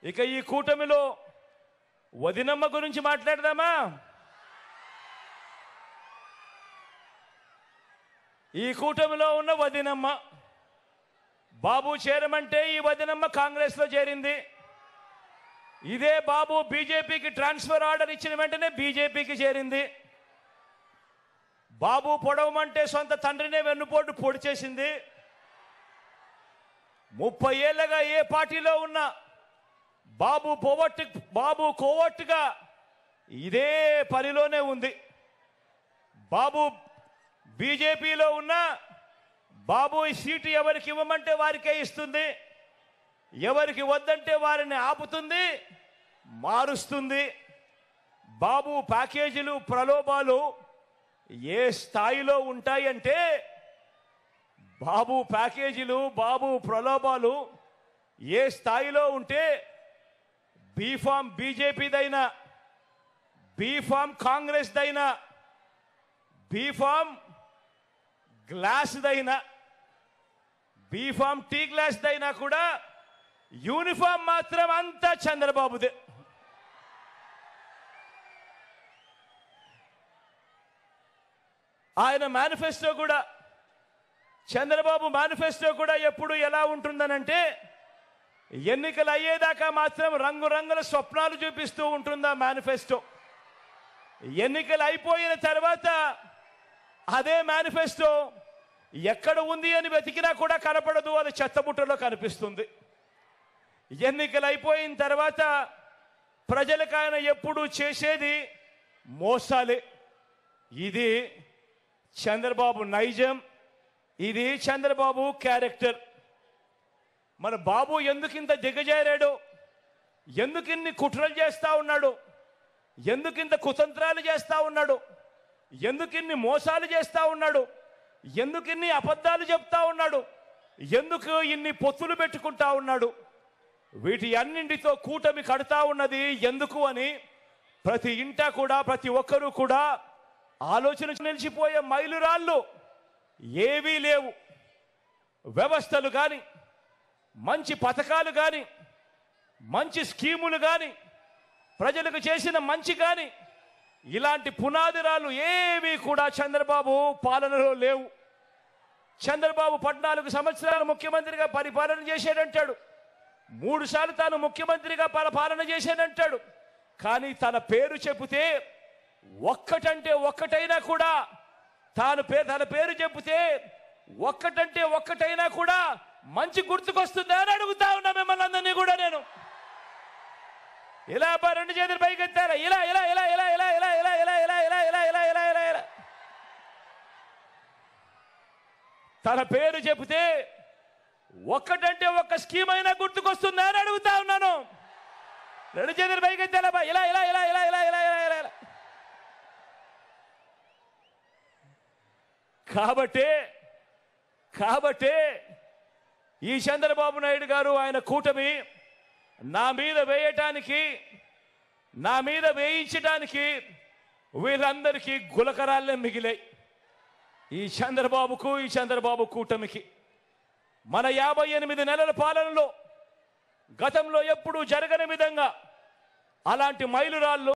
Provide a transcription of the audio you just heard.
ఇక ఈ కూటమిలో వదినమ్మ గురించి మాట్లాడదామా? ఈ కూటమిలో ఉన్న వదినమ్మ బాబు చేరమంటే ఈ వదినమ్మ కాంగ్రెస్ లో చేరింది. ఇదే బాబు బీజేపీకి ట్రాన్స్ఫర్ ఆర్డర్ ఇచ్చిన వెంటనే బీజేపీకి చేరింది. బాబు పొడవమంటే సొంత తండ్రినే వెన్నుపోటు పొడి చేసింది. 30 ఏళ్లుగా ఏ పార్టీలో ఉన్నా బాబు కోవట్టుగా ఇదే పనిలోనే ఉంది. బాబు బీజేపీలో ఉన్న బాబు ఈ సీటు ఎవరికి ఇవ్వమంటే వారికే ఇస్తుంది, ఎవరికి వద్దంటే వారిని ఆపుతుంది, మారుస్తుంది. బాబు ప్యాకేజీలు ప్రలోభాలు ఏ స్థాయిలో ఉంటాయంటే, బాబు ప్యాకేజీలు బాబు ప్రలోభాలు ఏ స్థాయిలో ఉంటే, బీఫామ్ బీజేపీదైనా, బీఫామ్ కాంగ్రెస్ దైనా, బీఫామ్ గ్లాస్ దైనా, బీఫామ్ టీ గ్లాస్ దైనా కూడా యూనిఫామ్ మాత్రం అంతా చంద్రబాబుదే. ఆయన మేనిఫెస్టో కూడా, చంద్రబాబు మేనిఫెస్టో కూడా ఎప్పుడు ఎలా ఉంటుందనంటే, ఎన్నికలు అయ్యేదాకా మాత్రం రంగురంగుల స్వప్నాలు చూపిస్తూ ఉంటుందా మేనిఫెస్టో. ఎన్నికలు అయిపోయిన తర్వాత అదే మేనిఫెస్టో ఎక్కడ ఉంది అని వెతికినా కూడా కనపడదు, అది చెత్తబుట్టలో కనిపిస్తుంది. ఎన్నికలు అయిపోయిన తర్వాత ప్రజలకు ఆయన ఎప్పుడు చేసేది మోసాలే. ఇది చంద్రబాబు నైజం, ఇది చంద్రబాబు క్యారెక్టర్. మన బాబు ఎందుకింత దిగజారాడు, ఎందుకిన్ని కుట్రలు చేస్తా ఉన్నాడు, ఎందుకింత కుతంత్రాలు చేస్తా ఉన్నాడు, ఎందుకిన్ని మోసాలు చేస్తా ఉన్నాడు, ఎందుకిన్ని అబద్ధాలు చెప్తా ఉన్నాడు, ఎందుకు ఇన్ని పొత్తులు పెట్టుకుంటా ఉన్నాడు, వీటి అన్నింటితో కూటమి కడతా ఉన్నది ఎందుకు అని ప్రతి ఇంట కూడా, ప్రతి ఒక్కరూ కూడా ఆలోచన నిలిచిపోయే మైలురాళ్ళు ఏవీ లేవు. వ్యవస్థలు కానీ, మంచి పథకాలు కానీ, మంచి స్కీములు కానీ, ప్రజలకు చేసిన మంచి కానీ, ఇలాంటి పునాదిరాలు ఏవి కూడా చంద్రబాబు పాలనలో లేవు. చంద్రబాబు 14 సంవత్సరాలు ముఖ్యమంత్రిగా పరిపాలన చేశాడంటాడు, 3 సార్లు తాను ముఖ్యమంత్రిగా పాలన చేశాడంటాడు. కానీ తన పేరు చెబితే ఒక్కటంటే ఒక్కటైనా కూడా, తన పేరు చెబితే ఒక్కటంటే ఒక్కటైనా కూడా మంచి గుర్తుకొస్తుందా అని అడుగుతా ఉన్నా మిమ్మల్ని అందరినీ కూడా నేను. ఇలా 2 చేతులు పైకి ఎత్తారా, ఇలా ఇలా ఇలా ఇలా ఇలా ఇలా ఇలా ఇలా ఇలా ఇలా ఇలా ఇలా ఇలా ఇలా ఇలా తన పేరు చెబితే ఒక్కటంటే ఒక్క స్కీమ్ అయినా గుర్తుకొస్తుందా అని అడుగుతా ఉన్నాను. 2 చేతులు పైకి ఎత్తారా, ఇలా ఇలా ఇలా ఇలా ఇలా ఇలా ఇలా ఇలా ఇలా. కాబట్టే ఈ చంద్రబాబు నాయుడు గారు, ఆయన కూటమి నా మీద వేయించడానికి వీళ్ళందరికీ గులకరాళ్ళే మిగిలాయి. ఈ చంద్రబాబుకు, ఈ చంద్రబాబు కూటమికి మన 58 నెలల పాలనలో గతంలో ఎప్పుడూ జరగని విధంగా అలాంటి మైలురాళ్ళు